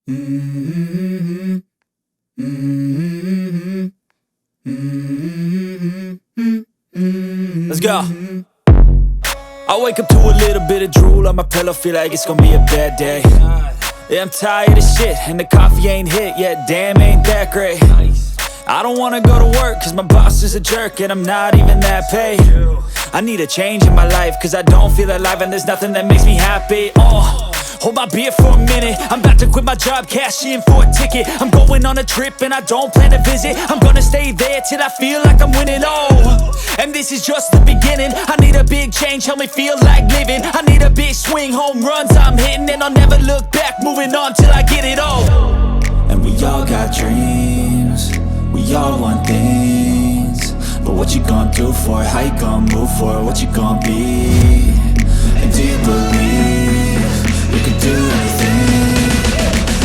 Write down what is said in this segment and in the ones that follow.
Mm-hmm. Mm-hmm. Mm-hmm. Let's go. I wake up to a little bit of drool on my pillow, feel like it's gonna be a bad day. Yeah, I'm tired of shit, and the coffee ain't hit yet, damn ain't that great. I don't wanna go to work, cause my boss is a jerk, and I'm not even that paid. I need a change in my life, cause I don't feel alive, and there's nothing that makes me happy. Hold my beer for a minute, I'm about to quit my job, cash in for a ticket. I'm going on a trip and I don't plan to visit. I'm gonna stay there till I feel like I'm winning, and this is just the beginning. I need a big change, help me feel like living. I need a big swing, home runs I'm hitting, and I'll never look back, moving on till I get it all. And we all got dreams, we all want things, but what you gonna do for it? How you gonna move for it? What you gonna be? And do you believe you can do anything?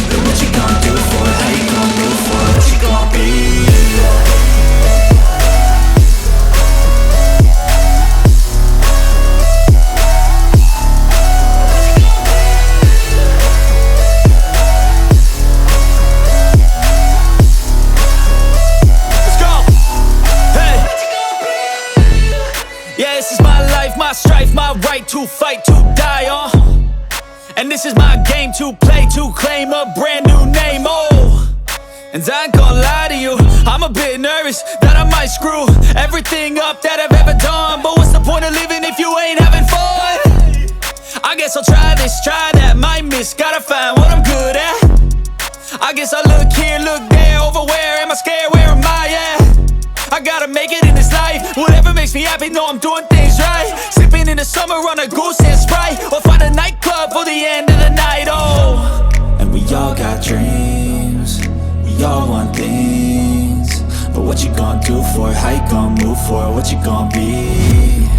But what you gonna do for it? How you gonna move for it? What you gonna be? This is my life, my strife, my right to fight, to die on. And this is my game to play, to claim a brand new name, And I ain't gonna lie to you, I'm a bit nervous that I might screw everything up that I've ever done. But what's the point of living if you ain't having fun? I guess I'll try this, try that, might miss, gotta find what I'm good at. I guess I look here, look there, over where am I scared, where am I at? I gotta make it in this life, whatever makes me happy, know I'm doing things right. Sipping in the summer on a goose and Sprite, or find a nightclub for the end of the night, And we all got dreams, we all want things, but what you gonna do for it? How you gonna move for it? What you gonna be?